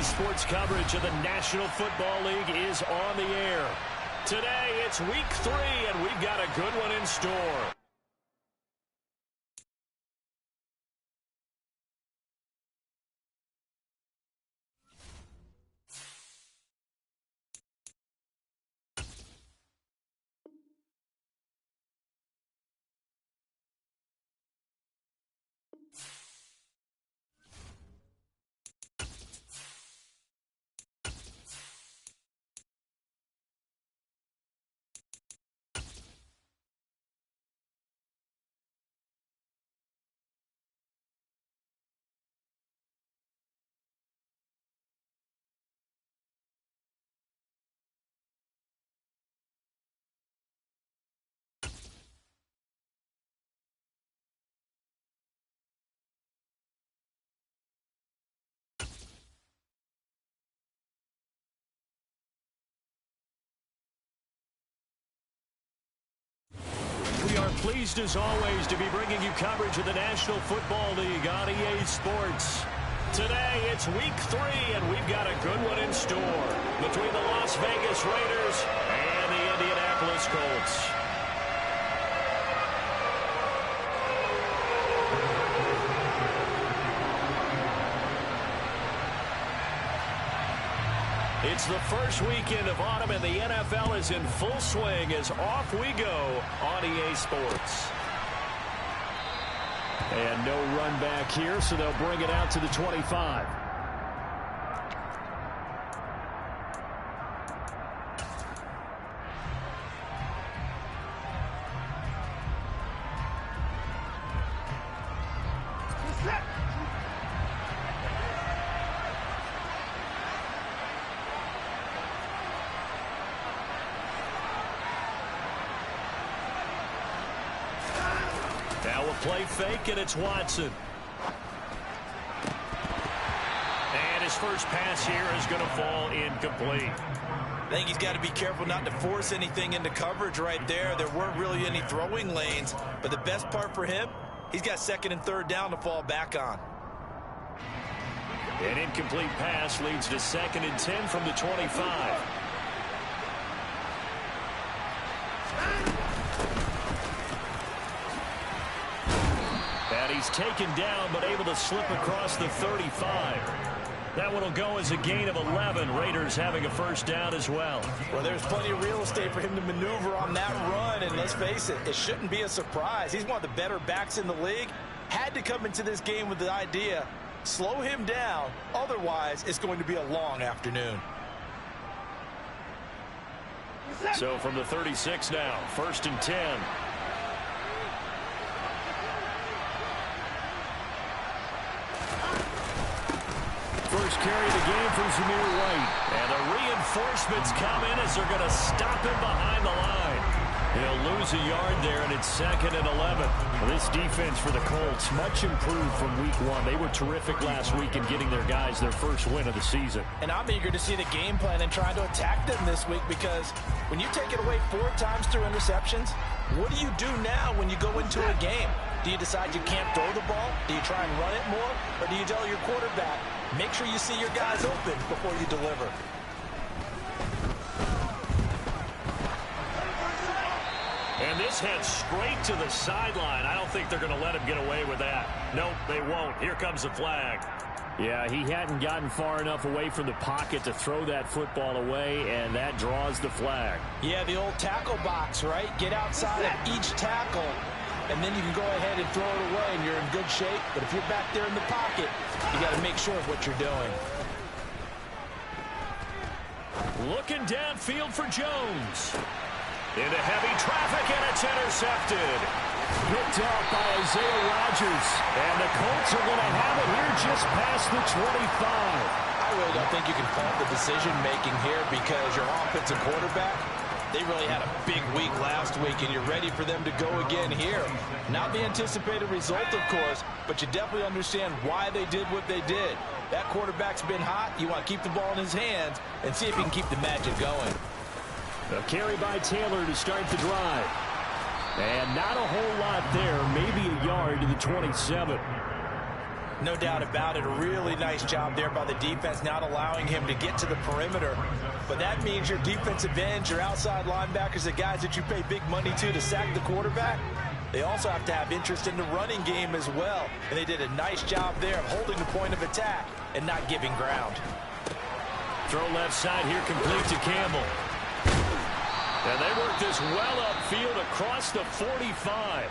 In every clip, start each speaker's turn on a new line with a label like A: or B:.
A: EA Sports coverage of the National Football League is on the air. Today, it's week 3, and we've got a good one in store. We are pleased, as always, to be bringing you coverage of the National Football League on EA Sports. Today, it's week 3, and we've got a good one in store between the Las Vegas Raiders and the Indianapolis Colts. It's the first weekend of autumn, and the NFL is in full swing as off we go on EA Sports. And no run back here, so they'll bring it out to the 25. Now a play fake, and it's Watson. And his first pass here is going to fall incomplete.
B: I think he's got to be careful not to force anything into coverage right there. There weren't really any throwing lanes, but the best part for him, he's got second and third down to fall back on.
A: An incomplete pass leads to 2nd and 10 from the 25. And he's taken down, but able to slip across the 35. That one will go as a gain of 11. Raiders having a first down as well.
B: Well, there's plenty of real estate for him to maneuver on that run, and let's face it, it shouldn't be a surprise. He's one of the better backs in the league. Had to come into this game with the idea, slow him down, otherwise it's going to be a long afternoon.
A: So from the 36 now, 1st and 10. First carry of the game for Zamir White. And the reinforcements come in as they're going to stop him behind the line. He'll lose a yard there, and it's 2nd and 11. Well, this defense for the Colts, much improved from week 1. They were terrific last week in getting their guys their first win of the season.
B: And I'm eager to see the game plan and trying to attack them this week, because when you take it away 4 times through interceptions, what do you do now when you go into a game? Do you decide you can't throw the ball? Do you try and run it more? Or do you tell your quarterback, make sure you see your guys open before you deliver?
A: And this heads straight to the sideline. I don't think they're going to let him get away with that. Nope, they won't. Here comes the flag. Yeah, he hadn't gotten far enough away from the pocket to throw that football away, and that draws the flag.
B: Yeah, the old tackle box, right? Get outside of each tackle, and then you can go ahead and throw it away, and you're in good shape. But if you're back there in the pocket, you got to make sure of what you're doing.
A: Looking downfield for Jones. Into heavy traffic, and it's intercepted. Picked off by Isaiah Rodgers. And the Colts are going to have it here just past the 25.
B: I really don't think you can fault the decision-making here, because your offensive quarterback, they really had a big week last week, and you're ready for them to go again here. Not the anticipated result, of course, but you definitely understand why they did what they did. That quarterback's been hot. You want to keep the ball in his hands and see if he can keep the magic going.
A: A carry by Taylor to start the drive. And not a whole lot there, maybe a yard to the 27.
B: No doubt about it. A really nice job there by the defense, not allowing him to get to the perimeter. But that means your defensive ends, your outside linebackers, the guys that you pay big money to sack the quarterback, they also have to have interest in the running game as well. And they did a nice job there of holding the point of attack and not giving ground.
A: Throw left side here, complete to Campbell. And they work this well upfield across the 45.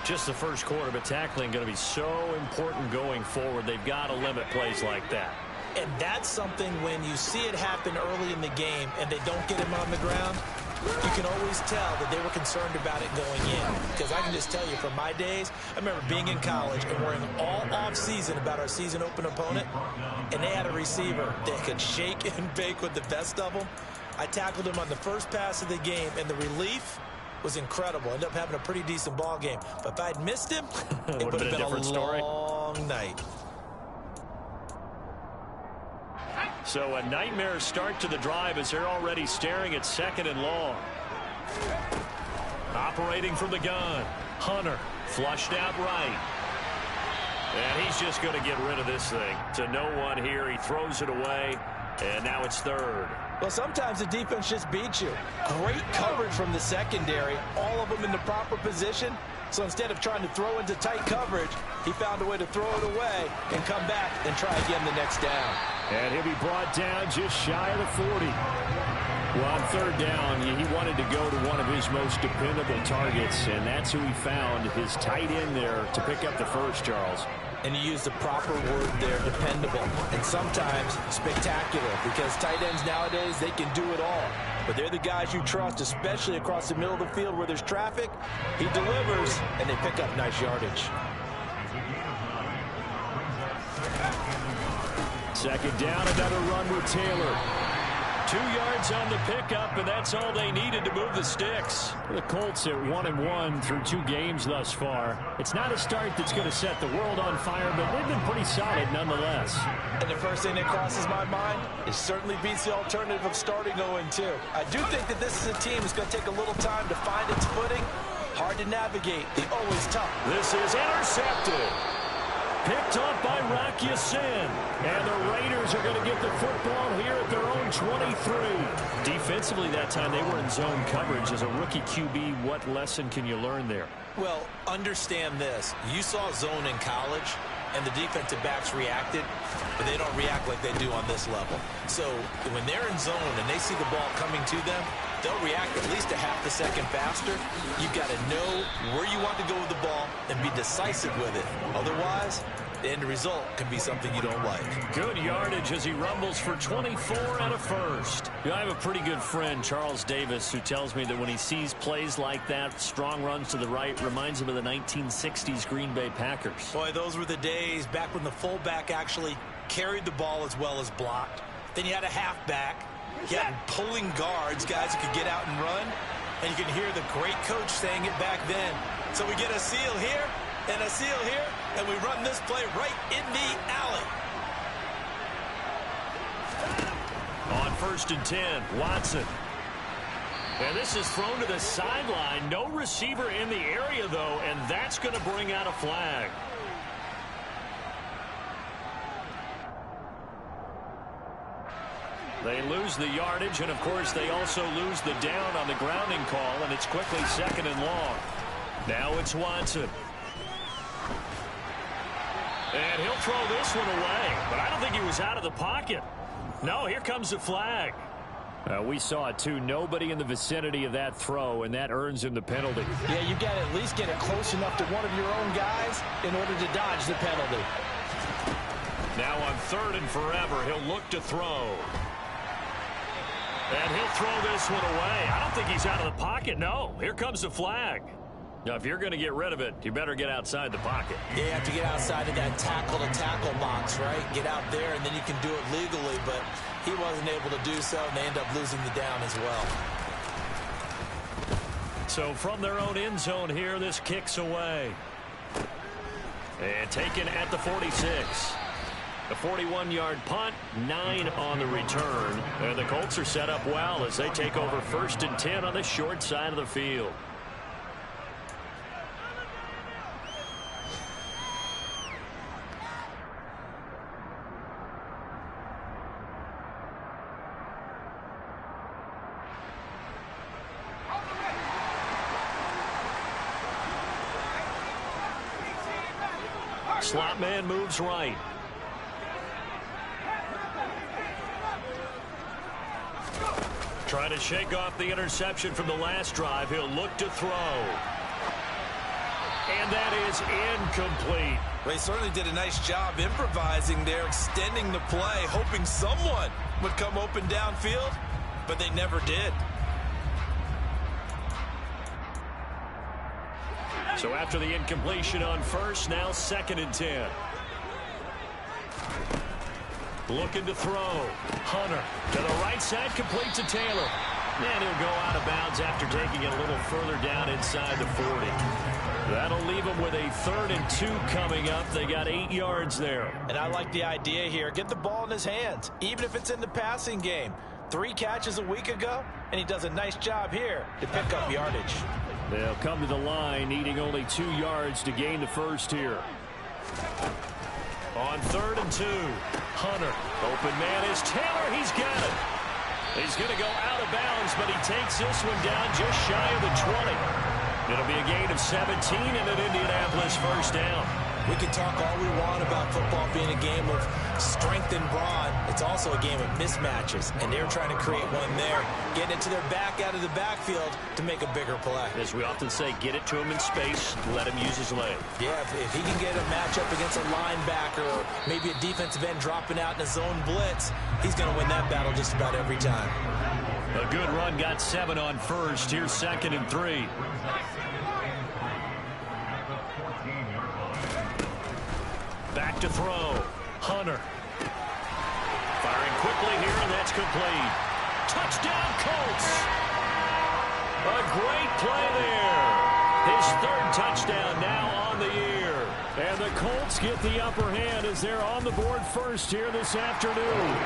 A: Just the first quarter, but tackling going to be so important going forward. They've got to limit plays like that.
B: And that's something when you see it happen early in the game and they don't get him on the ground, you can always tell that they were concerned about it going in. Because I can just tell you from my days, I remember being in college and worrying all off season about our season open opponent, and they had a receiver that could shake and bake with the best of them. I tackled him on the first pass of the game, and the relief was incredible. Ended up having a pretty decent ball game. But if I'd missed him, it would have been a long night.
A: So a nightmare start to the drive as they're already staring at 2nd and long. Operating from the gun. Hunter flushed out right. And he's just going to get rid of this thing. To no one here. He throws it away. And now it's 3rd.
B: Well, sometimes the defense just beats you. Great coverage from the secondary. All of them in the proper position. So instead of trying to throw into tight coverage, he found a way to throw it away and come back and try again the next down.
A: And he'll be brought down just shy of the 40. Well, on 3rd down, he wanted to go to one of his most dependable targets, and that's who he found, his tight end there, to pick up the first, Charles.
B: And he used the proper word there, dependable, and sometimes spectacular, because tight ends nowadays, they can do it all. But they're the guys you trust, especially across the middle of the field where there's traffic. He delivers, and they pick up nice yardage.
A: 2nd down, another run with Taylor. 2 yards on the pickup, and that's all they needed to move the sticks. The Colts at 1-1 through 2 games thus far. It's not a start that's going to set the world on fire, but they've been pretty solid nonetheless.
B: And the first thing that crosses my mind is certainly beats the alternative of starting 0-2. I do think that this is a team that's going to take a little time to find its footing. Hard to navigate. The always tough.
A: This is intercepted. Picked up by Rocky Sin. And the Raiders are going to get the football here at their own 23. Defensively that time, they were in zone coverage. As a rookie QB, what lesson can you learn there?
B: Well, understand this. You saw zone in college, and the defensive backs reacted, but they don't react like they do on this level. So when they're in zone and they see the ball coming to them, they'll react at least a half a second faster. You've got to know where you want to go with the ball and be decisive with it. Otherwise, the end result can be something you don't like.
A: Good yardage as he rumbles for 24 and a first. I have a pretty good friend, Charles Davis, who tells me that when he sees plays like that, strong runs to the right, reminds him of the 1960s Green Bay Packers.
B: Boy, those were the days back when the fullback actually carried the ball as well as blocked. Then you had a halfback. You had pulling guards, guys who could get out and run. And you can hear the great coach saying it back then. So we get a seal here and a seal here, and we run this play right in the alley.
A: On 1st and 10, Watson. And this is thrown to the sideline. No receiver in the area, though, and that's going to bring out a flag. They lose the yardage, and, of course, they also lose the down on the grounding call, and it's quickly 2nd and long. Now it's Watson. And he'll throw this one away, but I don't think he was out of the pocket. No, here comes the flag. We saw it, too. Nobody in the vicinity of that throw, and that earns him the penalty.
B: Yeah, you've got to at least get it close enough to one of your own guys in order to dodge the penalty.
A: Now on 3rd and forever, he'll look to throw. And he'll throw this one away. I don't think he's out of the pocket. No, here comes the flag. Now, if you're going to get rid of it, you better get outside the pocket.
B: Yeah, you have to get outside of that tackle-to-tackle box, right? Get out there, and then you can do it legally, but he wasn't able to do so, and they end up losing the down as well.
A: So from their own end zone here, this kicks away. And taken at the 46. A 41-yard punt, 9 on the return. And the Colts are set up well as they take over 1st and 10 on the short side of the field. Slot man moves right. Trying to shake off the interception from the last drive. He'll look to throw. And that is incomplete.
B: Well, he certainly did a nice job improvising there, extending the play, hoping someone would come open downfield, but they never did.
A: So after the incompletion on first, now 2nd and 10. Looking to throw. Hunter to the right side, complete to Taylor. And he'll go out of bounds after taking it a little further down inside the 40. That'll leave them with a 3rd and 2 coming up. They got 8 yards there.
B: And I like the idea here. Get the ball in his hands, even if it's in the passing game. 3 catches a week ago, and he does a nice job here to pick up yardage.
A: They'll come to the line, needing only 2 yards to gain the first here. On 3rd and 2, Hunter. Open man is Taylor. He's got it. He's going to go out of bounds, but he takes this one down just shy of the 20. It'll be a gain of 17 and an Indianapolis first down.
B: We can talk all we want about football being a game of strength and brawn. It's also a game of mismatches, and they're trying to create one there, getting it to their back out of the backfield to make a bigger play.
A: As we often say, get it to him in space, let him use his leg.
B: Yeah, if he can get a matchup against a linebacker or maybe a defensive end dropping out in a zone blitz, he's going to win that battle just about every time.
A: A good run, got 7 on first. Here's 2nd and 3. Back to throw. Hunter. Firing quickly here, and that's complete. Touchdown, Colts. A great play there. His 3rd touchdown now on the year. And the Colts get the upper hand as they're on the board first here this afternoon.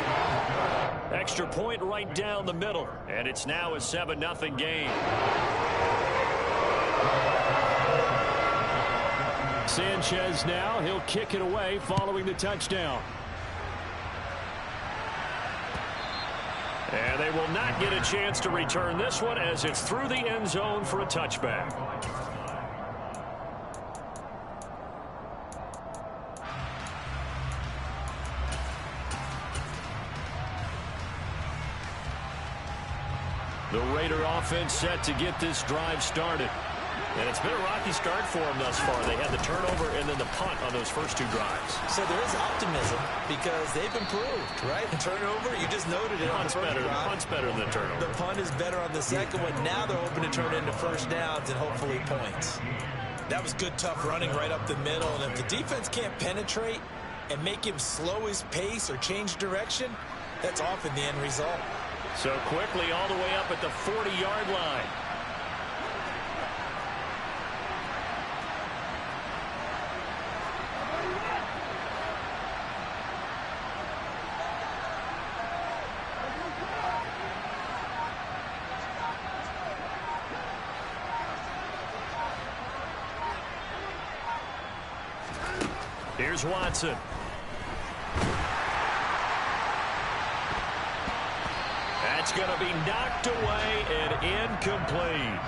A: Extra point right down the middle, and it's now a 7-0 game. Sanchez now, he'll kick it away following the touchdown. And they will not get a chance to return this one as it's through the end zone for a touchback. The Raider offense set to get this drive started. And it's been a rocky start for them thus far. They had the turnover and then the punt on those first 2 drives.
B: So there is optimism because they've improved, right? The turnover, you just noted it.
A: Punt's better than the turnover.
B: The punt is better on the second one. Now they're hoping to turn into first downs and hopefully points. That was good, tough running right up the middle. And if the defense can't penetrate and make him slow his pace or change direction, that's often the end result.
A: So quickly all the way up at the 40-yard line. Here's Watson. That's going to be knocked away and incomplete.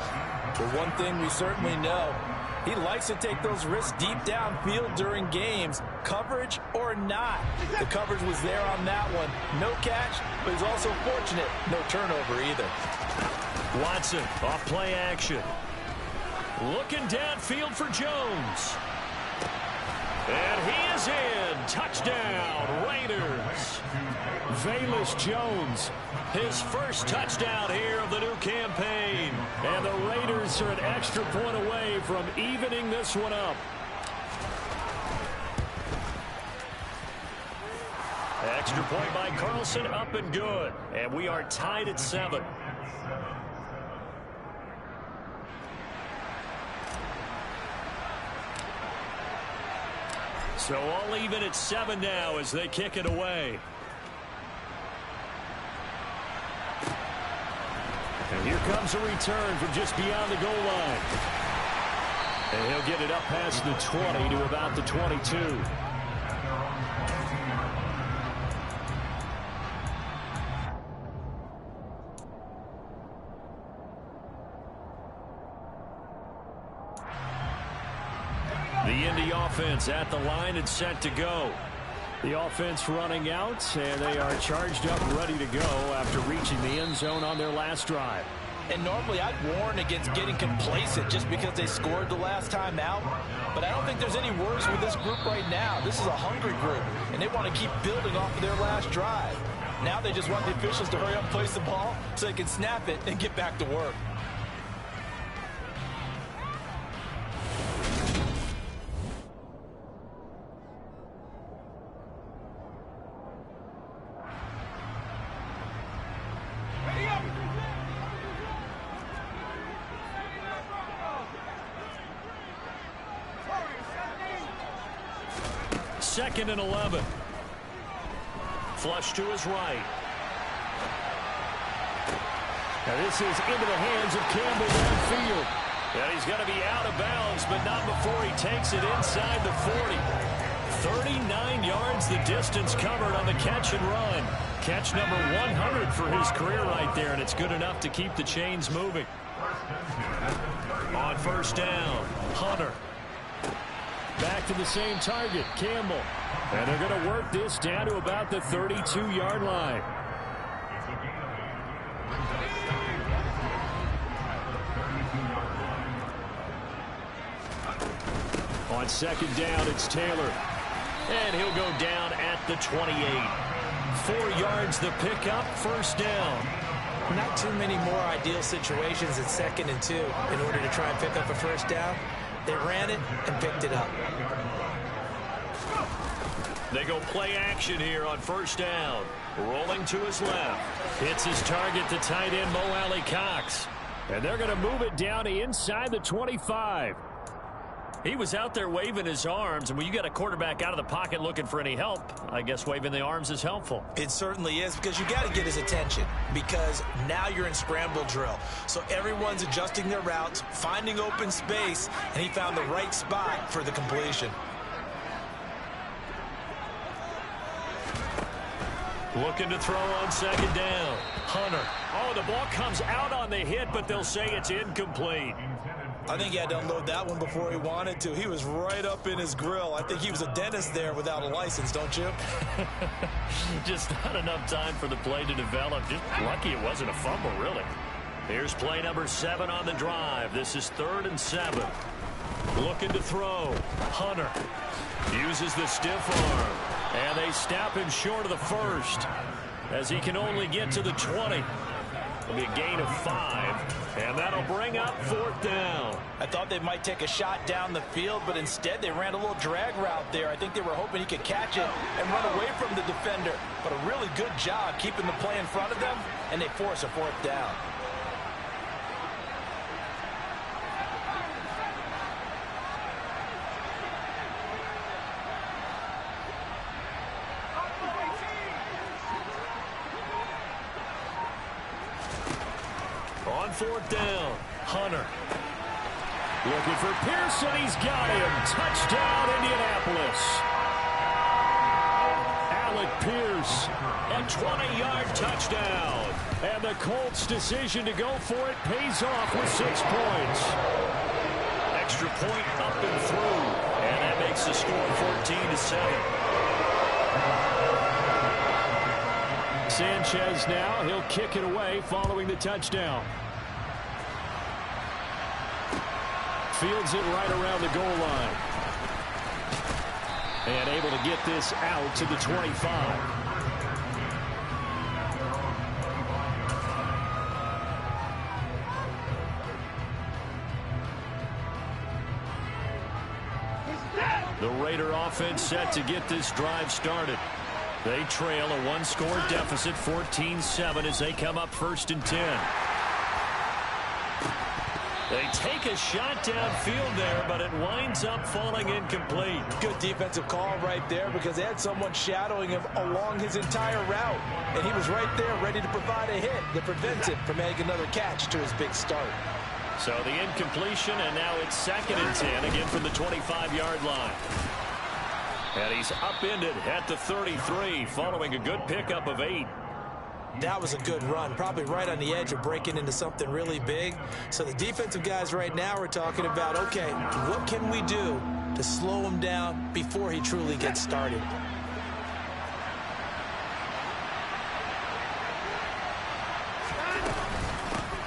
B: But one thing we certainly know, he likes to take those risks deep downfield during games, coverage or not. The coverage was there on that one. No catch, but he's also fortunate. No turnover either.
A: Watson off play action. Looking downfield for Jones. And he is in. Touchdown, Raiders. Velus Jones, his first touchdown here of the new campaign. And the Raiders are an extra point away from evening this one up. Extra point by Carlson, up and good. And we are tied at 7. So all even at 7 now as they kick it away. And here comes a return from just beyond the goal line. And he'll get it up past the 20 to about the 22. The Indy offense at the line and set to go. The offense running out, and they are charged up, ready to go after reaching the end zone on their last drive.
B: And normally I'd warn against getting complacent just because they scored the last time out. But I don't think there's any worries with this group right now. This is a hungry group, and they want to keep building off of their last drive. Now they just want the officials to hurry up and place the ball so they can snap it and get back to work.
A: Second and 11. Flush to his right. Now this is into the hands of Campbell downfield. And he's going to be out of bounds, but not before he takes it inside the 40. 39 yards the distance covered on the catch and run. Catch number 100 for his career right there, and it's good enough to keep the chains moving. On first down, Hunter. Back to the same target, Campbell. And they're going to work this down to about the 32-yard line. On second down, it's Taylor. And he'll go down at the 28. 4 yards the pickup, first down.
C: Not too many more ideal situations at 2nd and 2 in order to try and pick up a first down. They ran it and picked it up.
A: They go play action here on first down. Rolling to his left. Hits his target, the tight end, Mo Alley-Cox. And they're going to move it down to inside the 25. He was out there waving his arms, and when you got a quarterback out of the pocket looking for any help, I guess waving the arms is helpful.
C: It certainly is, because you got to get his attention, because now you're in scramble drill. So everyone's adjusting their routes, finding open space, and he found the right spot for the completion.
A: Looking to throw on second down. Hunter. Oh, the ball comes out on the hit, but they'll say it's incomplete.
B: I think he had to unload that one before he wanted to. He was right up in his grill. I think he was a dentist there without a license, don't you?
A: Just not enough time for the play to develop. Just lucky it wasn't a fumble, really. Here's play number 7 on the drive. This is 3rd and 7. Looking to throw. Hunter uses the stiff arm. And they stop him short of the first as he can only get to the 20. It'll be a gain of 5, and that'll bring up 4th down.
B: I thought they might take a shot down the field, but instead they ran a little drag route there. I think they were hoping he could catch it and run away from the defender. But a really good job keeping the play in front of them, and they force a 4th down.
A: On 4th down, Hunter. Looking for Pearson. He's got him. Touchdown, Indianapolis. Alec Pierce, a 20-yard touchdown. And the Colts' decision to go for it pays off with 6 points. Extra point up and through. And that makes the score 14-7. Sanchez now, he'll kick it away following the touchdown. Fields it right around the goal line. And able to get this out to the 25. The Raider offense set to get this drive started. They trail a 1-score deficit, 14-7, as they come up 1st and 10. They take a shot downfield there, but it winds up falling incomplete.
B: Good defensive call right there, because they had someone shadowing him along his entire route. And he was right there ready to provide a hit that prevents him from making another catch to his big start.
A: So the incompletion, and now it's 2nd and 10, again from the 25-yard line. And he's upended at the 33, following a good pickup of 8.
C: That was a good run, probably right on the edge of breaking into something really big. So the defensive guys right now are talking about, okay, what can we do to slow him down before he truly gets started.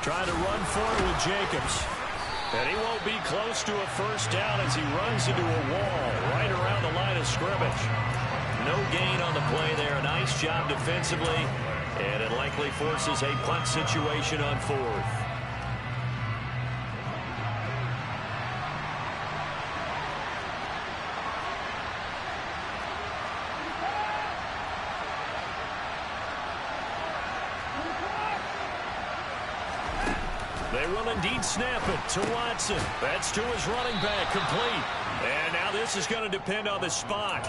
A: Trying to run for it with Jacobs. And he won't be close to a first down as he runs into a wall right around the line of scrimmage. No gain on the play there. Nice job defensively. And it likely forces a punt situation on fourth. They will indeed snap it to Watson. That's to his running back, complete. And now this is going to depend on the spot.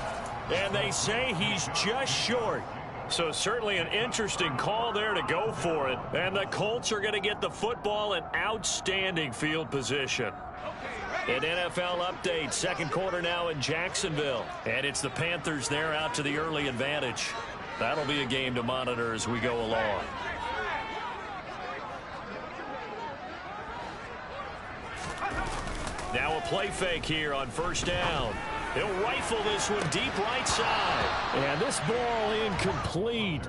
A: And they say he's just short. So certainly an interesting call there to go for it. And the Colts are going to get the football in outstanding field position. An NFL update, second quarter now in Jacksonville. And it's the Panthers there out to the early advantage. That'll be a game to monitor as we go along. Now a play fake here on first down. He'll rifle this one deep right side. And this ball incomplete.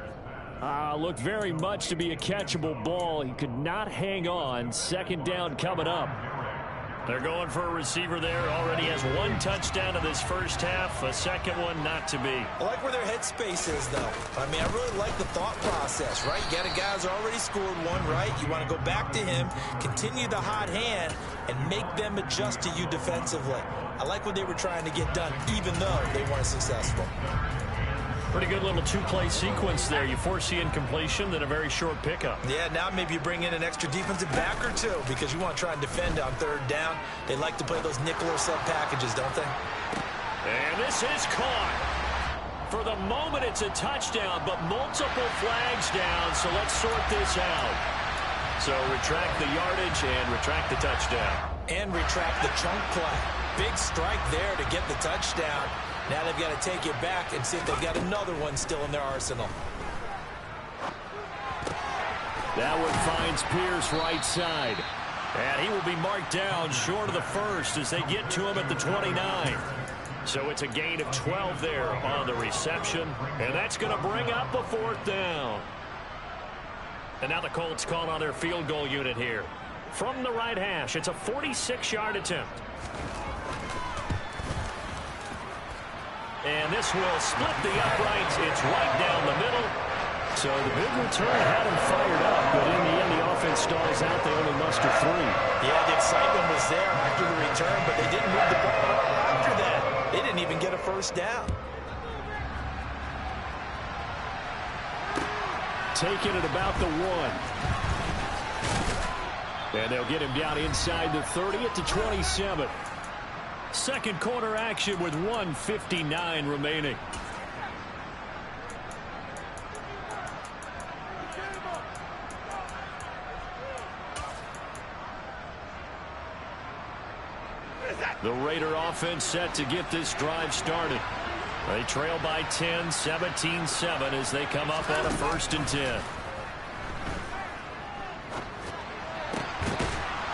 A: Looked very much to be a catchable ball. He could not hang on. Second down coming up. They're going for a receiver there. Already has one touchdown in this first half. A second one not to be.
C: I like where their headspace is, though. I mean, I really like the thought process, right? You got a guy who's already scored one, right? You want to go back to him, continue the hot hand, and make them adjust to you defensively. I like what they were trying to get done, even though they weren't successful.
A: Pretty good little two-play sequence there. You force the incompletion, then a very short pickup.
C: Yeah, now maybe you bring in an extra defensive back or two because you want to try and defend on third down. They like to play those nickel or sub packages, don't they?
A: And this is caught. For the moment, it's a touchdown, but multiple flags down, so let's sort this out. So retract the yardage and retract the touchdown.
C: And retract the chunk play. Big strike there to get the touchdown. Now they've got to take it back and see if they've got another one still in their arsenal.
A: That one finds Pierce right side. And he will be marked down short of the first as they get to him at the 29. So it's a gain of 12 there on the reception. And that's going to bring up a fourth down. And now the Colts call on their field goal unit here. From the right hash, it's a 46-yard attempt. And this will split the uprights. It's right down the middle. So the big return had him fired up, but in the end, the offense stalls out. They only muster 3.
C: Yeah, the excitement was there after the return, but they didn't move the ball at all after that. They didn't even get a first down.
A: Taking it about the 1. And they'll get him down inside the 30 at the 27. Second quarter action with 1:59 remaining. The Raider offense set to get this drive started. They trail by 10, 17-7 as they come up on a 1st and 10.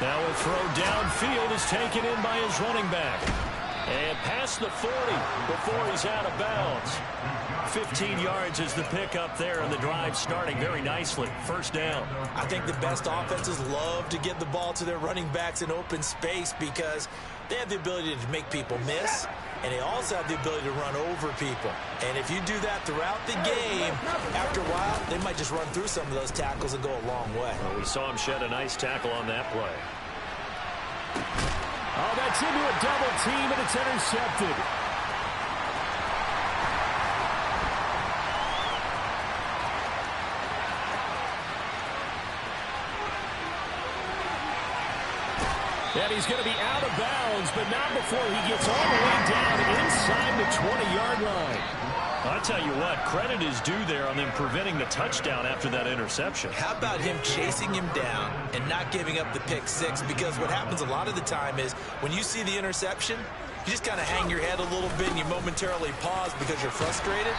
A: Now a throw downfield is taken in by his running back. And past the 40 before he's out of bounds. 15 yards is the pickup there, and the drive starting very nicely. First down.
C: I think the best offenses love to get the ball to their running backs in open space because they have the ability to make people miss, and they also have the ability to run over people. And if you do that throughout the game, after a while, they might just run through some of those tackles and go a long way.
A: Well, we saw him shed a nice tackle on that play. Oh, that's into a double team, and it's intercepted. And he's going to be out of bounds, but not before he gets all the way down inside the 20-yard line. I'll tell you what, credit is due there on them preventing the touchdown after that interception.
C: How about him chasing him down and not giving up the pick six? Because what happens a lot of the time is when you see the interception, you just kind of hang your head a little bit and you momentarily pause because you're frustrated.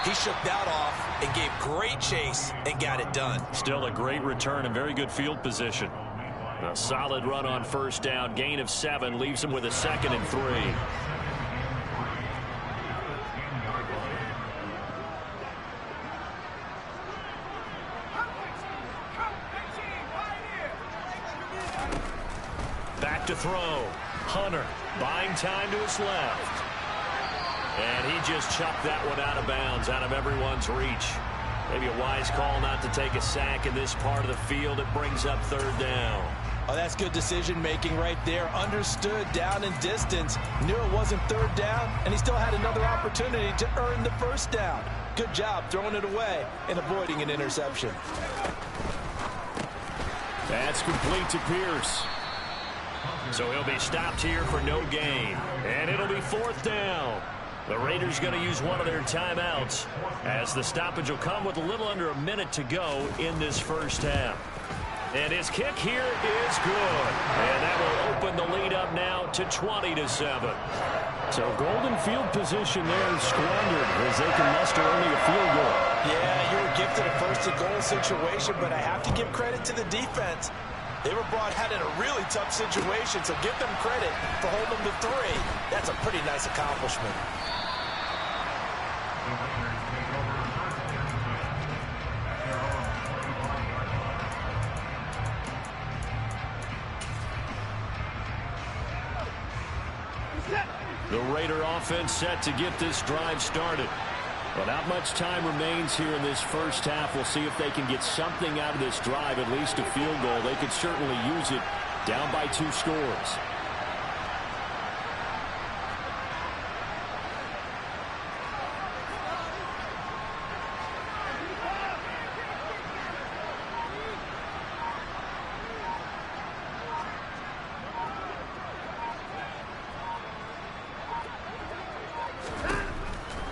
C: He shook that off and gave great chase and got it done.
A: Still a great return and very good field position. A solid run on first down. Gain of 7 leaves him with a 2nd and 3. to throw. Hunter buying time to his left. And he just chucked that one out of bounds, out of everyone's reach. Maybe a wise call not to take a sack in this part of the field. It brings up third down.
B: Oh, that's good decision-making right there. Understood down and distance. Knew it wasn't third down, and he still had another opportunity to earn the first down. Good job throwing it away and avoiding an interception.
A: That's complete to Pierce. So he'll be stopped here for no gain. And it'll be fourth down. The Raiders going to use one of their timeouts as the stoppage will come with a little under a minute to go in this first half. And his kick here is good. And that will open the lead up now to 20-7. So golden field position there squandered as they can muster only a field goal.
C: Yeah, you were gifted a first-and-goal situation, but I have to give credit to the defense. They were brought out in a really tough situation, so give them credit for holding them to 3. That's a pretty nice accomplishment.
A: The Raider offense set to get this drive started. But not much time remains here in this first half. We'll see if they can get something out of this drive, at least a field goal. They could certainly use it down by 2 scores.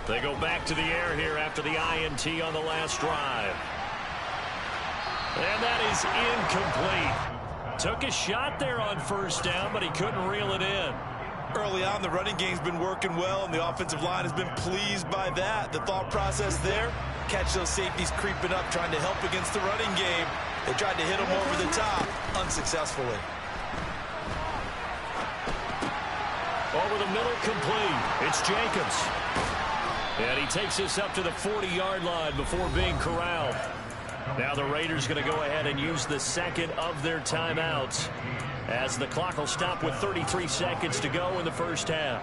A: They go back to the air here after the INT on the last drive. And that is incomplete. Took a shot there on first down, but he couldn't reel it in.
C: Early on, the running game's been working well, and the offensive line has been pleased by that. The thought process there, catch those safeties creeping up, trying to help against the running game. They tried to hit him over the top, unsuccessfully.
A: Over the middle, complete. It's Jacobs. And he takes us up to the 40-yard line before being corralled. Now the Raiders going to go ahead and use the second of their timeouts as the clock will stop with 33 seconds to go in the first half.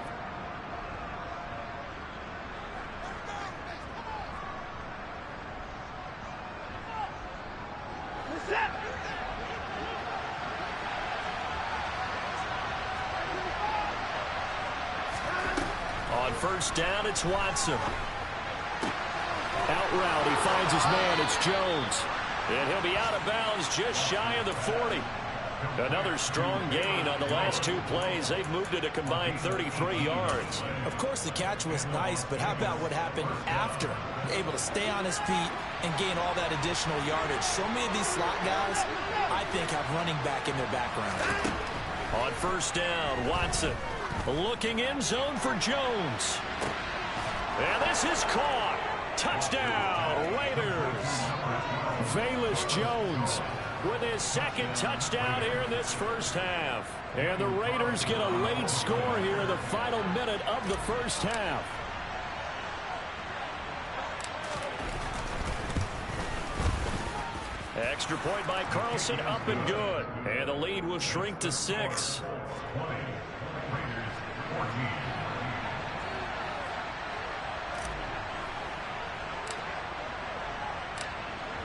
A: On first down, it's Watson. Out route, he finds his man. It's Jones. And he'll be out of bounds just shy of the 40. Another strong gain on the last 2 plays. They've moved it a combined 33 yards.
C: Of course, the catch was nice, but how about what happened after? Able to stay on his feet and gain all that additional yardage. So many of these slot guys, I think, have running back in their background.
A: On first down, Watson looking end zone for Jones. And this is caught. Touchdown, Raiders. Velus Jones with his second touchdown here in this first half. And the Raiders get a late score here in the final minute of the first half. Extra point by Carlson, up and good. And the lead will shrink to 6.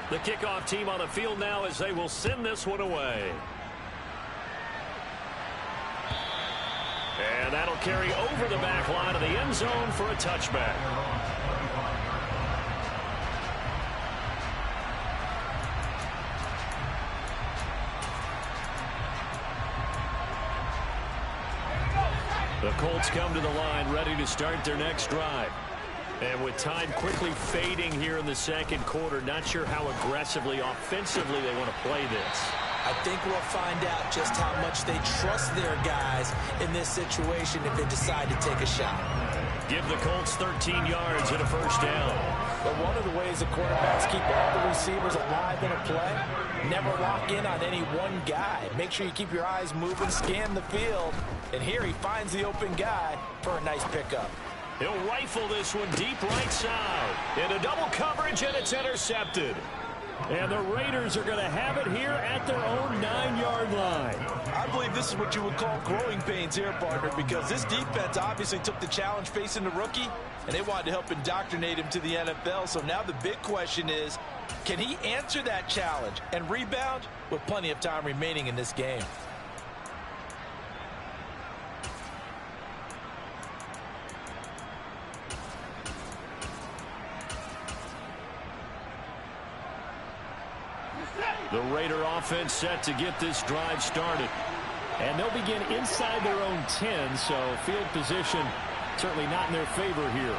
A: The kickoff team on the field now as they will send this one away. And that'll carry over the back line of the end zone for a touchback. The Colts come to the line ready to start their next drive. And with time quickly fading here in the second quarter, not sure how aggressively, offensively they want to play this.
C: I think we'll find out just how much they trust their guys in this situation if they decide to take a shot.
A: Give the Colts 13 yards and a first down.
C: But one of the ways the quarterbacks keep all the receivers alive in a play, never lock in on any one guy. Make sure you keep your eyes moving, scan the field. And here he finds the open guy for a nice pickup.
A: He'll rifle this one deep right side. Into double coverage, and it's intercepted. And the Raiders are going to have it here at their own 9-yard line.
B: I believe this is what you would call growing pains here, partner, because this defense obviously took the challenge facing the rookie, and they wanted to help indoctrinate him to the NFL. So now the big question is, can he answer that challenge and rebound with plenty of time remaining in this game?
A: The Raider offense set to get this drive started. And they'll begin inside their own 10, so field position certainly not in their favor here.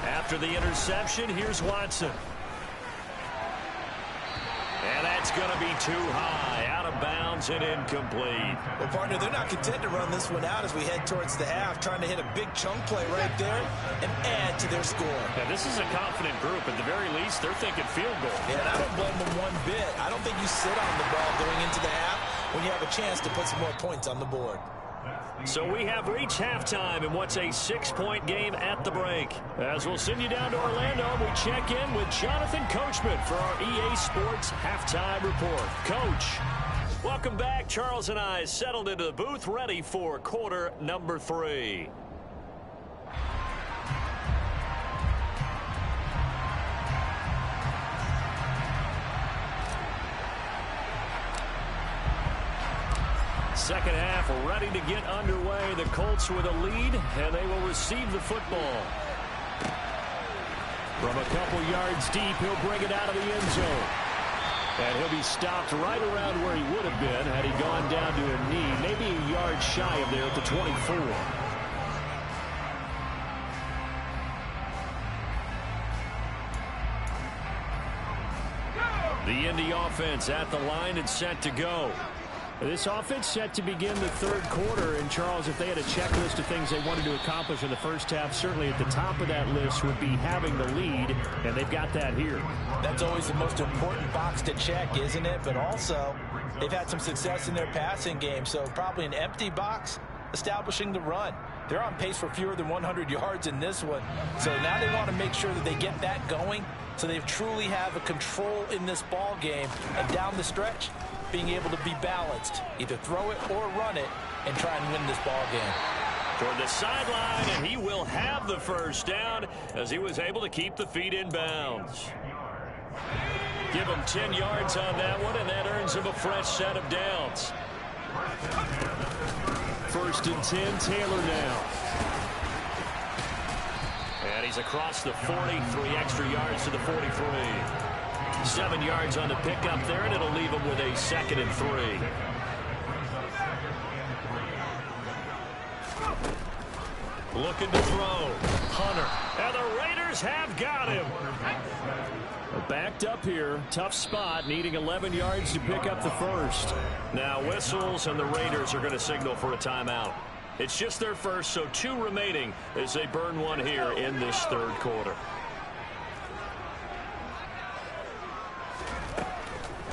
A: After the interception, here's Watson. And that's going to be too high, out of bounds and incomplete.
C: Well, partner, they're not content to run this one out as we head towards the half, trying to hit a big chunk play right there and add to their score.
A: Yeah, this is a confident group. At the very least, they're thinking field goal.
C: Yeah, and I don't blame them one bit. I don't think you sit on the ball going into the half when you have a chance to put some more points on the board.
A: So we have reached halftime in what's a 6-point game at the break. As we'll send you down to Orlando, we check in with Jonathan Coachman for our EA Sports Halftime Report. Coach, welcome back. Charles and I settled into the booth, ready for quarter number 3. Second half ready to get underway. The Colts with a lead, and they will receive the football. From a couple yards deep, he'll bring it out of the end zone. And he'll be stopped right around where he would have been had he gone down to a knee, maybe a yard shy of there at the 24. The Indy offense at the line and set to go. This offense set to begin the third quarter. And, Charles, if they had a checklist of things they wanted to accomplish in the first half, certainly at the top of that list would be having the lead, and they've got that here.
B: That's always the most important box to check, isn't it? But also, they've had some success in their passing game, so probably an empty box establishing the run. They're on pace for fewer than 100 yards in this one. So now they want to make sure that they get that going so they truly have a control in this ball game. And down the stretch, being able to be balanced, either throw it or run it, and try and win this ball game.
A: Toward the sideline, and he will have the first down as he was able to keep the feet in bounds. Give him 10 yards on that one, and that earns him a fresh set of downs. First and 10, Taylor now. And he's across the 40, 3 extra yards to the 43. 7 yards on the pickup there, and it'll leave him with a 2nd and 3. Looking to throw. Hunter. And the Raiders have got him. Backed up here. Tough spot, needing 11 yards to pick up the first. Now whistles, and the Raiders are going to signal for a timeout. It's just their first, so 2 remaining as they burn one here in this third quarter.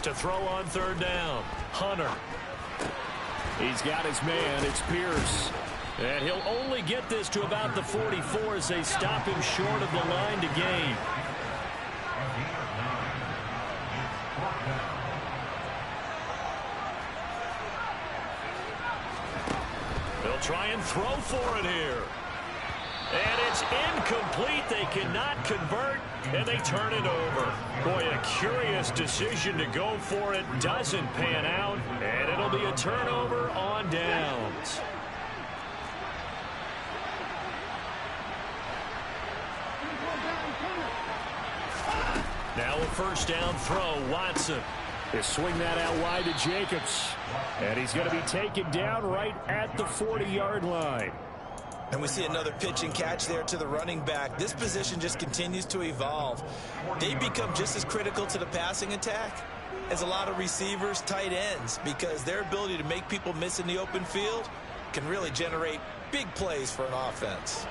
A: To throw on third down. Hunter. He's got his man. It's Pierce. And he'll only get this to about the 44 as they stop him short of the line to gain. They'll try and throw for it here. And it's incomplete. They cannot convert, and they turn it over. Boy, a curious decision to go for it. Doesn't pan out, and it'll be a turnover on downs. Now a first down throw, Watson. They swing that out wide to Jacobs. And he's going to be taken down right at the 40-yard line.
C: And we see another pitch and catch there to the running back. This position just continues to evolve. They become just as critical to the passing attack as a lot of receivers, tight ends, because their ability to make people miss in the open field can really generate big plays for an offense.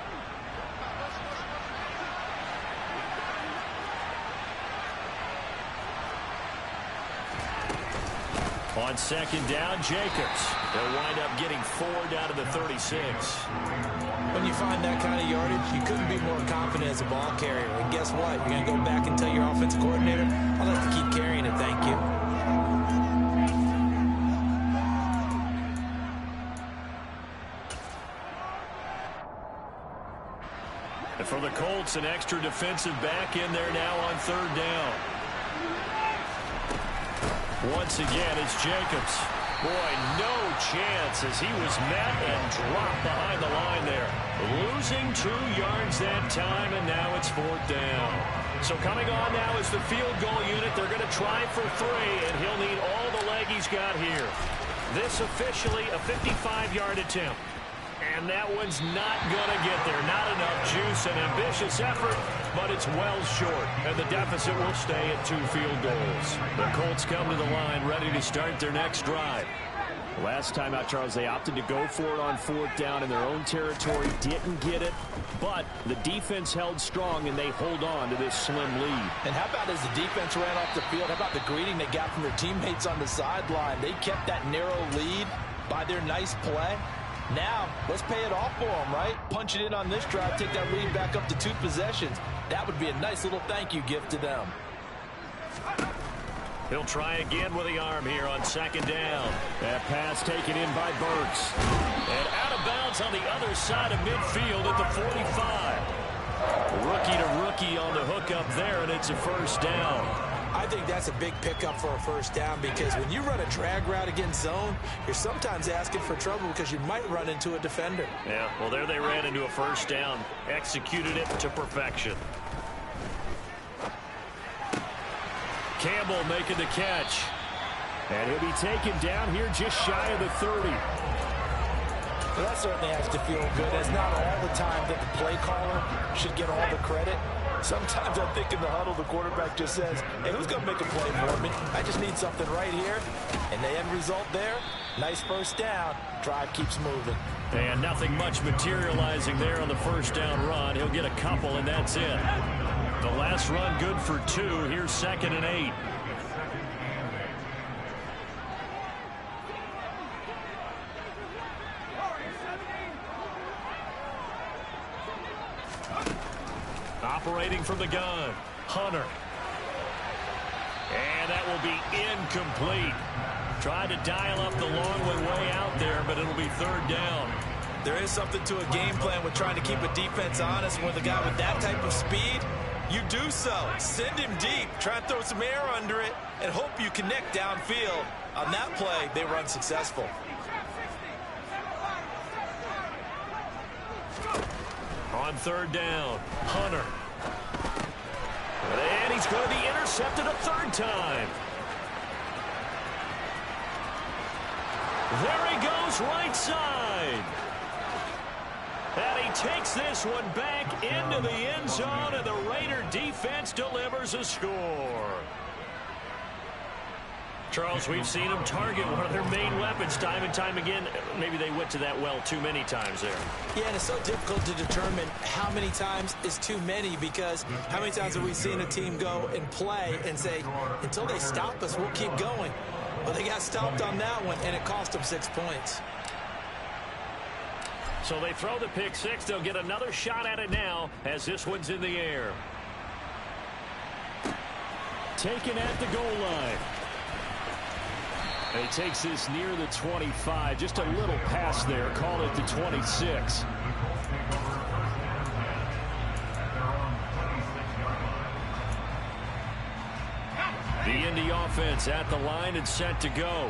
A: On second down, Jacobs. They'll wind up getting 4 down to the 36.
C: When you find that kind of yardage, you couldn't be more confident as a ball carrier. And guess what? You're going to go back and tell your offensive coordinator, I'd like to keep carrying it, thank you.
A: And for the Colts, an extra defensive back in there now on third down. Once again, it's Jacobs. Boy, no chance as he was met and dropped behind the line there. Losing 2 yards that time, and now it's 4th down. So coming on now is the field goal unit. They're going to try for 3, and he'll need all the leg he's got here. This officially a 55-yard attempt. And that one's not going to get there. Not enough juice, an ambitious effort, but it's well short. And the deficit will stay at 2 field goals. The Colts come to the line ready to start their next drive.
D: Last time out, Charles, they opted to go for it on 4th down in their own territory. Didn't get it, but the defense held strong, and they hold on to this slim lead.
B: And how about as the defense ran off the field, how about the greeting they got from their teammates on the sideline? They kept that narrow lead by their nice play. Now, let's pay it off for them, right? Punch it in on this drive, take that lead back up to 2 possessions. That would be a nice little thank you gift to them.
A: He'll try again with the arm here on second down.
D: That pass taken in by Burks.
A: And out of bounds on the other side of midfield at the 45. Rookie to rookie on the hook up there, and it's a first down.
C: I think that's a big pickup for a first down because when you run a drag route against zone, you're sometimes asking for trouble because you might run into a defender.
A: Yeah, well, there they ran into a first down. Executed it to perfection. Campbell making the catch.
D: And he'll be taken down here just shy of the 30.
C: Well, that certainly has to feel good. It's not all the time that the play caller should get all the credit. Sometimes I think in the huddle, the quarterback just says, hey, who's going to make a play for me? I just need something right here. And the end result there, nice first down. Drive keeps moving.
A: And nothing much materializing there on the first down run. He'll get a couple, and that's it. The last run good for 2. Here's 2nd and 8. Operating from the gun, Hunter. And that will be incomplete. Tried to dial up the long way out there, but it'll be 3rd down.
C: There is something to a game plan with trying to keep a defense honest. With a guy with that type of speed, you do so. Send him deep. Try and throw some air under it and hope you connect downfield. On that play, they were unsuccessful.
A: On 3rd down, Hunter. And he's going to be intercepted a 3rd time. There he goes, right side. And he takes this one back into the end zone, and the Raider defense delivers a score. Charles, we've seen them target one of their main weapons time and time again. Maybe they went to that well too many times there.
C: Yeah, and it's so difficult to determine how many times is too many because how many times have we seen a team go and play and say, until they stop us, we'll keep going. Well, they got stopped on that one, and it cost them 6 points.
A: So they throw the pick 6. They'll get another shot at it now as this one's in the air.
D: Taken at the goal line. And he takes this near the 25. Just a little pass there. Call it the 26.
A: The Indy offense at the line and set to go.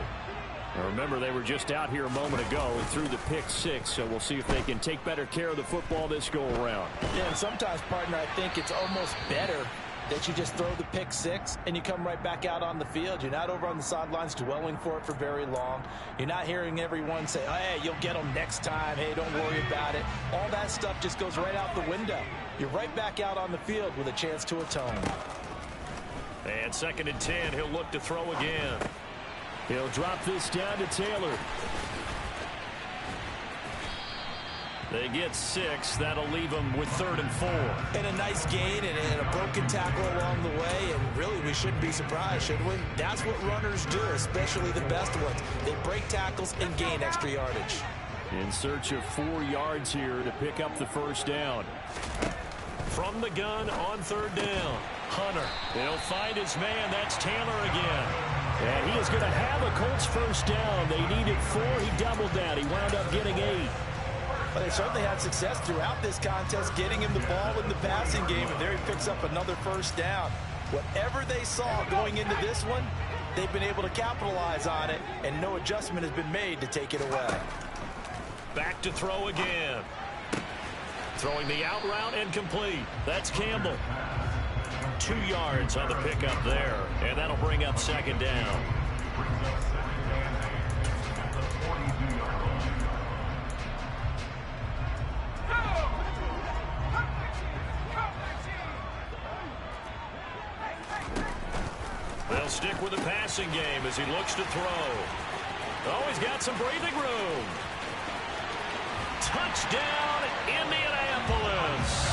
D: Now remember, they were just out here a moment ago and threw the pick 6, so we'll see if they can take better care of the football this go-around.
B: Yeah, and sometimes, partner, I think it's almost better that you just throw the pick 6 and you come right back out on the field. You're not over on the sidelines dwelling for it for very long. You're not hearing everyone say, oh, hey, you'll get them next time. Hey, don't worry about it. All that stuff just goes right out the window. You're right back out on the field with a chance to atone.
A: And 2nd and 10, he'll look to throw again.
D: He'll drop this down to Taylor.
A: They get 6. That'll leave them with 3rd and 4.
C: And a nice gain and a broken tackle along the way. And really, we shouldn't be surprised, should we? That's what runners do, especially the best ones. They break tackles and gain extra yardage.
D: In search of 4 yards here to pick up the first down.
A: From the gun on 3rd down. Hunter. He'll find his man. That's Taylor again.
D: And he is going to have a Colts first down. They needed 4. He doubled that. He wound up getting 8.
C: But they certainly had success throughout this contest getting him the ball in the passing game, and there he picks up another first down. Whatever they saw going into this one, they've been able to capitalize on it, and no adjustment has been made to take it away.
A: Back to throw again. Throwing the out route and complete. That's Campbell. 2 yards on the pickup there, and that'll bring up 2nd down. They'll stick with the passing game as he looks to throw. Oh, he's got some breathing room. Touchdown, Indianapolis.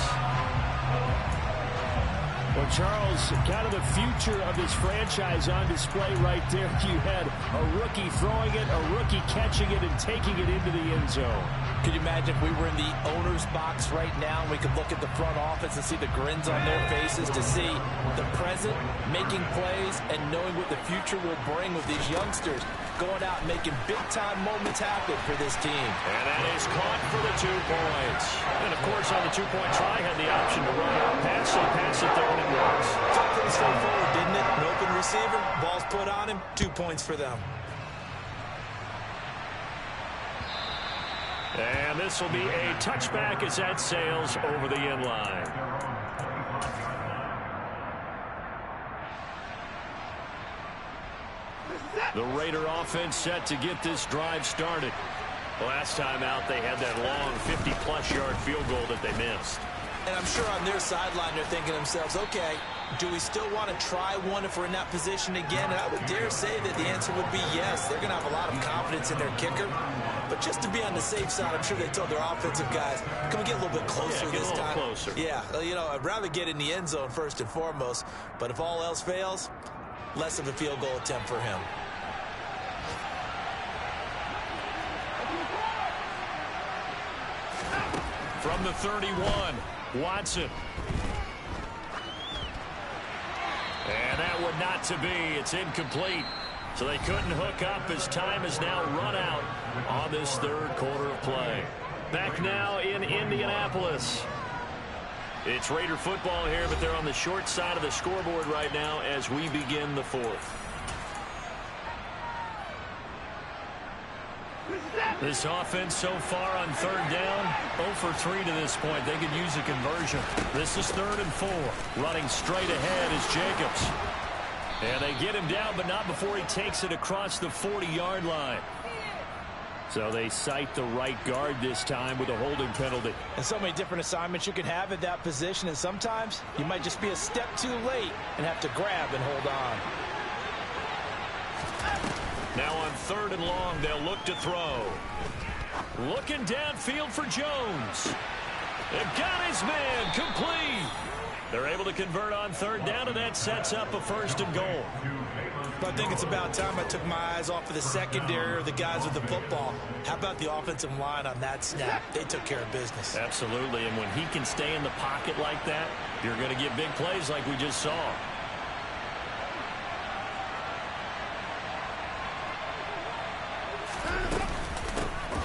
D: Well, Charles, kind of the future of this franchise on display right there. You had a rookie throwing it, a rookie catching it, and taking it into the end zone.
C: Could you imagine if we were in the owner's box right now and we could look at the front office and see the grins on their faces, to see the present making plays and knowing what the future will bring with these youngsters going out and making big-time moments happen for this team.
A: And that is caught for the 2 points. And, of course, on the 2-point try, had the option to run out, pass it there, and it works.
C: It's all pretty straightforward, didn't it? An open receiver, ball's put on him, 2 points for them.
A: And this will be a touchback as that sails over the end line. The Raider offense set to get this drive started. Last time out, they had that long 50-plus yard field goal that they missed.
C: And I'm sure on their sideline they're thinking to themselves, okay, do we still want to try one if we're in that position again? And I would dare say that the answer would be yes. They're going to have a lot of confidence in their kicker. But just to be on the safe side, I'm sure they told their offensive guys, can we get a little bit closer this time?
A: Closer.
C: Yeah, you know, I'd rather get in the end zone first and foremost. But if all else fails, less of a field goal attempt for him.
A: From the 31, Watson. And that would not to be. It's incomplete. So they couldn't hook up as time has now run out on this 3rd quarter of play. Back now in Indianapolis. It's Raider football here, but they're on the short side of the scoreboard right now as we begin the 4th. This offense so far on 3rd down, 0 for 3 to this point. They could use a conversion. This is 3rd and 4. Running straight ahead is Jacobs. And they get him down, but not before he takes it across the 40-yard line. So they cite the right guard this time with a holding penalty.
C: And so many different assignments you can have at that position, and sometimes you might just be a step too late and have to grab and hold on.
A: Now on 3rd and long, they'll look to throw. Looking downfield for Jones. They've got his man complete. They're able to convert on 3rd down, and that sets up a 1st and goal.
C: But I think it's about time I took my eyes off of the secondary or the guys with the football. How about the offensive line on that snap? They took care of business.
A: Absolutely, and when he can stay in the pocket like that, you're going to get big plays like we just saw.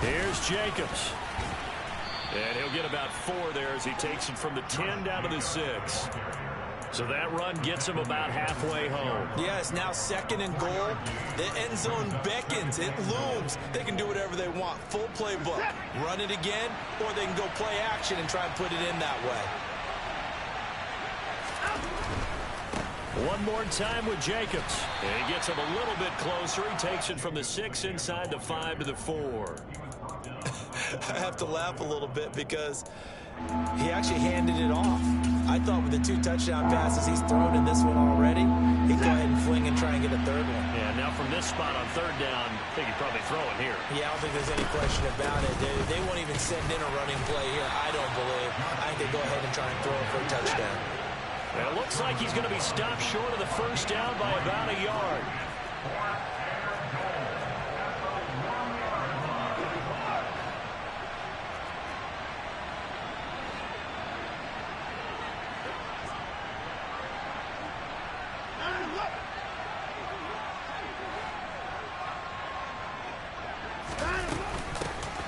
A: Here's Jacobs. And he'll get about 4 there as he takes it from the 10 down to the 6. So that run gets him about halfway home.
C: Yeah, it's now 2nd and goal. The end zone beckons. It looms. They can do whatever they want. Full playbook. Run it again, or they can go play action and try and put it in that way.
A: One more time with Jacobs. And he gets him a little bit closer. He takes it from the 6 inside the 5 to the 4.
C: I have to laugh a little bit because he actually handed it off. I thought with the 2 touchdown passes he's thrown in this one already, he'd go ahead and fling and try and get a 3rd one.
A: Yeah, now from this spot on third down, I think he'd probably throw it here.
C: Yeah, I don't think there's any question about it. They won't even send in a running play here, I don't believe. I think they go ahead and try and throw it for a touchdown.
A: And it looks like he's going to be stopped short of the first down by about a yard.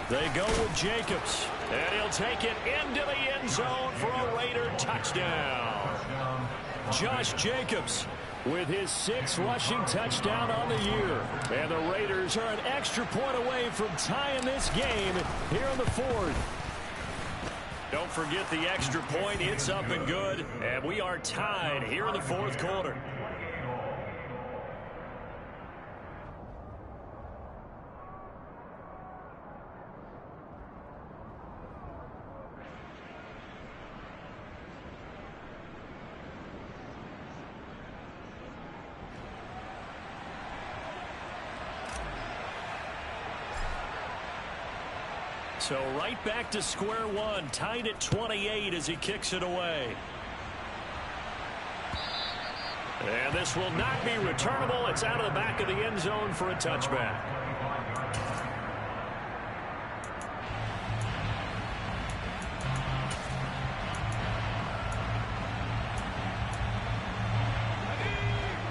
A: They go with Jacobs, and he'll take it into the end zone for a Raider touchdown. Josh Jacobs with his 6th rushing touchdown on the year. And the Raiders are an extra point away from tying this game here in the 4th. Don't forget the extra point. It's up and good, and we are tied here in the 4th quarter. So right back to square one, tied at 28 as he kicks it away. And this will not be returnable. It's out of the back of the end zone for a touchback.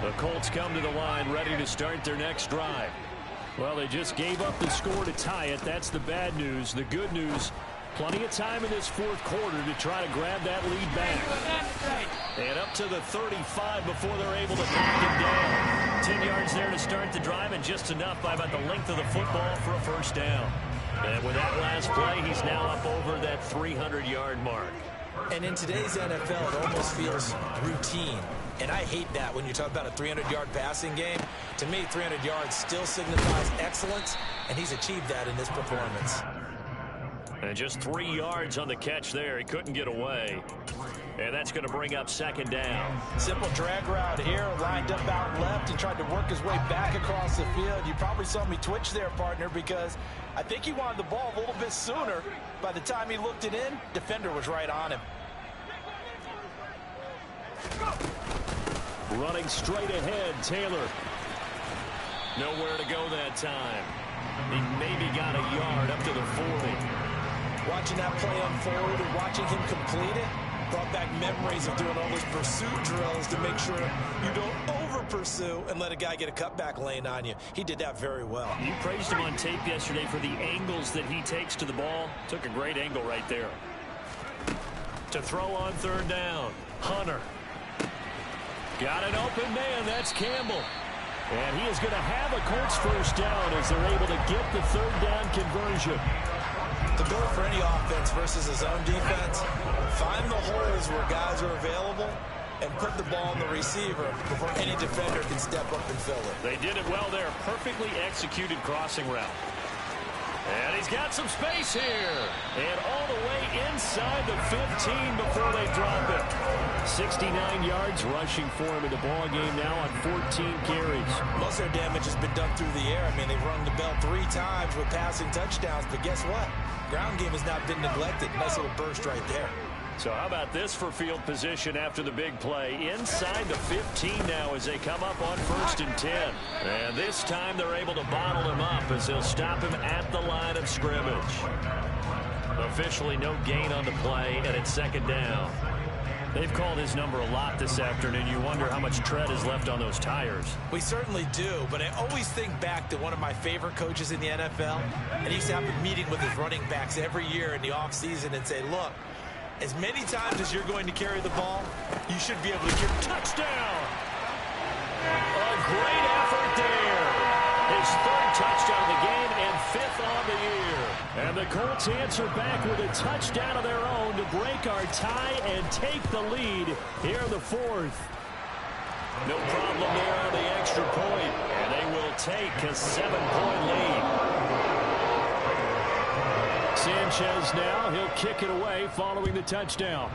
A: The Colts come to the line ready to start their next drive. Well, they just gave up the score to tie it. That's the bad news. The good news, plenty of time in this 4th quarter to try to grab that lead back. And up to the 35 before they're able to knock him down. 10 yards there to start the drive, and just enough by about the length of the football for a first down. And with that last play, he's now up over that 300-yard mark.
C: And in today's NFL, it almost feels routine. And I hate that when you talk about a 300-yard passing game. To me, 300 yards still signifies excellence, and he's achieved that in this performance.
A: And just 3 yards on the catch there. He couldn't get away. And that's going to bring up second down.
B: Simple drag route here, lined up out left and tried to work his way back across the field. You probably saw me twitch there, partner, because I think he wanted the ball a little bit sooner. By the time he looked it in, defender was right on him.
A: Running straight ahead, Taylor. Nowhere to go that time. He maybe got a yard up to the 40.
C: Watching that play unfold and watching him complete it brought back memories of doing all those pursuit drills to make sure you don't over-pursue and let a guy get a cutback lane on you. He did that very well.
A: You praised him on tape yesterday for the angles that he takes to the ball. Took a great angle right there. To throw on third down, Hunter. Got an open man. That's Campbell. And he is going to have a Colts first down as they're able to get the third down conversion.
C: The goal for any offense versus his own defense, find the holes where guys are available and put the ball on the receiver before any defender can step up and fill it.
A: They did it well there. Perfectly executed crossing route. And he's got some space here. And all the way inside the 15 before they drop it. 69 yards rushing for him in the ball game now on 14 carries.
C: Most of their damage has been done through the air. I mean, they've rung the bell 3 times with passing touchdowns. But guess what? Ground game has not been neglected. Nice little burst right there.
A: So how about this for field position after the big play? Inside the 15 now as they come up on 1st and 10. And this time they're able to bottle him up as they'll stop him at the line of scrimmage. Officially no gain on the play, and it's second down. They've called his number a lot this afternoon. You wonder how much tread is left on those tires.
C: We certainly do, but I always think back to one of my favorite coaches in the NFL. And he used to have a meeting with his running backs every year in the offseason and say, look, as many times as you're going to carry the ball, you should be able to carry.
A: Touchdown! A great effort there. His 3rd touchdown of the game and 5th on the year. And the Colts answer back with a touchdown of their own to break our tie and take the lead here in the 4th. No problem there on the extra point, and they will take a 7-point lead. Sanchez now, he'll kick it away following the touchdown.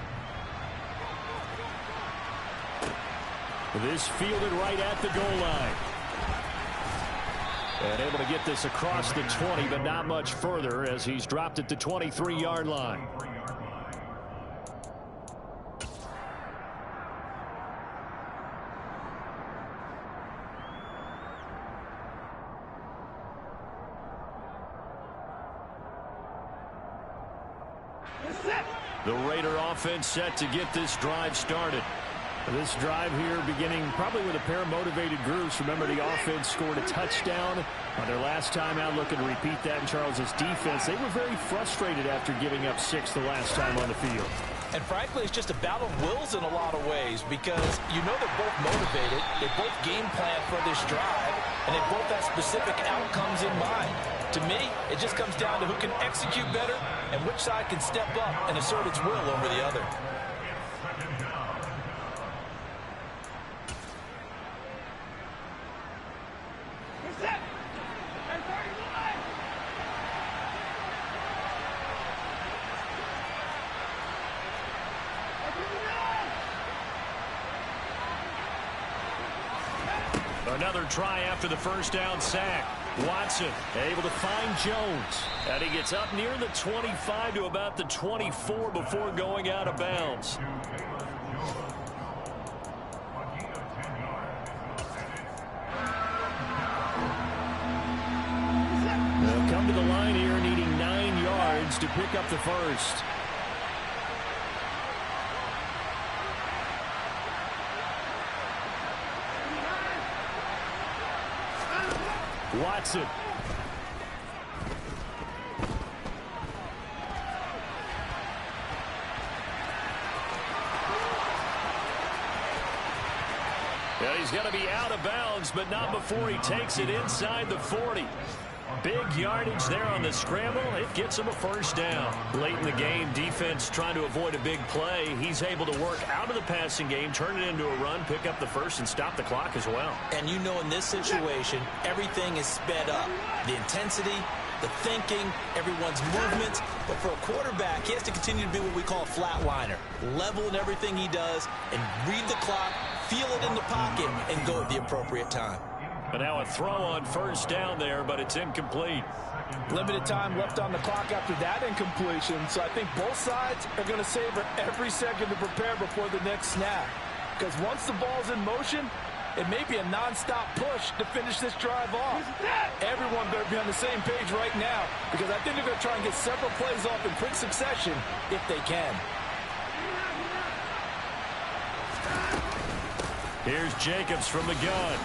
A: This fielded right at the goal line.
D: And able to get this across the 20, but not much further as he's dropped at the 23-yard line. The Raider offense set to get this drive started. This drive here beginning probably with a pair of motivated groups. Remember, the offense scored a touchdown on their last time out, looking to repeat that in Charles's defense. They were very frustrated after giving up 6 the last time on the field.
B: And frankly, it's just a battle of wills in a lot of ways because you know they're both motivated. They both game plan for this drive, and they both have specific outcomes in mind. To me, it just comes down to who can execute better and which side can step up and assert its will over the other.
A: Another try after the first down sack. Watson able to find Jones. And he gets up near the 25 to about the 24 before going out of bounds.
D: They'll come to the line here needing 9 yards to pick up the first. Watson.
A: Yeah, he's going to be out of bounds, but not before he takes it inside the 40. Big yardage there on the scramble. It gets him a first down. Late in the game, defense trying to avoid a big play. He's able to work out of the passing game, turn it into a run, pick up the first, and stop the clock as well.
C: And you know in this situation, everything is sped up. The intensity, the thinking, everyone's movements. But for a quarterback, he has to continue to be what we call a flatliner. Level in everything he does and read the clock, feel it in the pocket, and go at the appropriate time.
A: But now a throw on first down there, but it's incomplete.
B: Limited time left on the clock after that incompletion, so I think both sides are going to savor every second to prepare before the next snap. Because once the ball's in motion, it may be a non-stop push to finish this drive off. Everyone better be on the same page right now because I think they're going to try and get several plays off in quick succession if they can.
A: Here's Jacobs from the gun.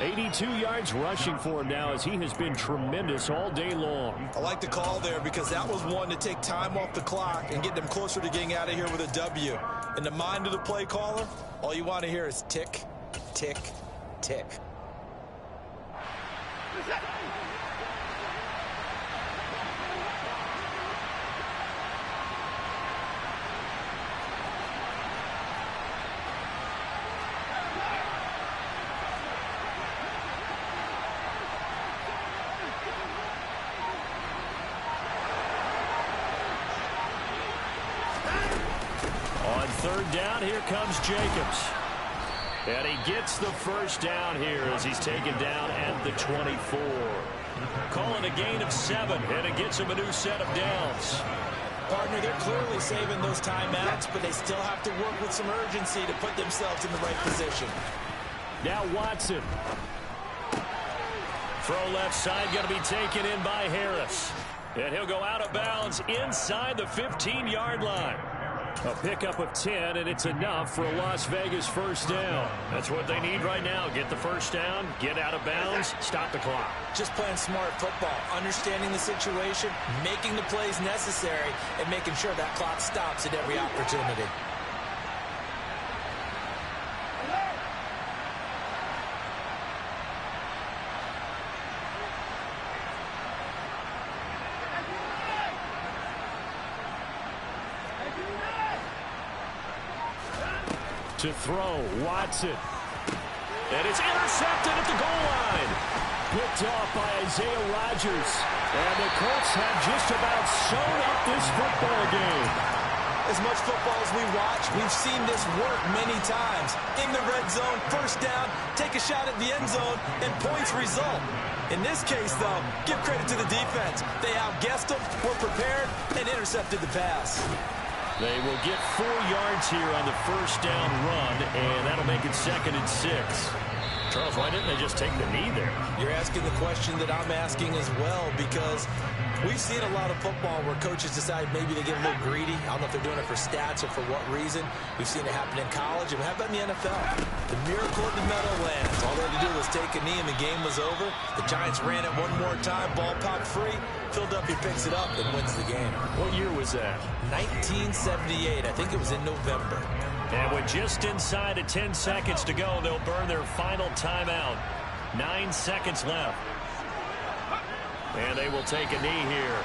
D: 82 yards rushing for him now as he has been tremendous all day long.
C: I like the call there because that was one to take time off the clock and get them closer to getting out of here with a W. In the mind of the play caller, all you want to hear is tick, tick, tick.
A: Third down, here comes Jacobs. And he gets the first down here as he's taken down at the 24. Calling a gain of 7, and it gets him a new set of downs.
C: Partner, they're clearly saving those timeouts, but they still have to work with some urgency to put themselves in the right position.
D: Now Watson.
A: Throw left side, going to be taken in by Harris. And he'll go out of bounds inside the 15-yard line. A pickup of 10, and it's enough for a Las Vegas first down. That's what they need right now. Get the first down, get out of bounds, stop the clock.
C: Just playing smart football, understanding the situation, making the plays necessary, and making sure that clock stops at every opportunity.
D: To throw, Watson.
A: And it's intercepted at the goal line.
D: Picked off by Isaiah Rodgers. And the Colts have just about sewn up this football game.
C: As much football as we watch, we've seen this work many times. In the red zone, first down, take a shot at the end zone, and points result. In this case, though, give credit to the defense. They outguessed them, were prepared, and intercepted the pass.
A: They will get 4 yards here on the first down run, and that'll make it 2nd and 6.
D: Charles, why didn't they just take the knee there?
C: You're asking the question that I'm asking as well, because we've seen a lot of football where coaches decide maybe they get a little greedy. I don't know if they're doing it for stats or for what reason. We've seen it happen in college, and how about in the NFL? The miracle of the Meadowlands. All they had to do was take a knee, and the game was over. The Giants ran it one more time, ball popped free. Philadelphia picks it up and wins the game.
D: What year was that?
C: 1978. I think it was in November.
A: And with just inside of 10 seconds to go, they'll burn their final timeout. 9 seconds left. And they will take a knee here.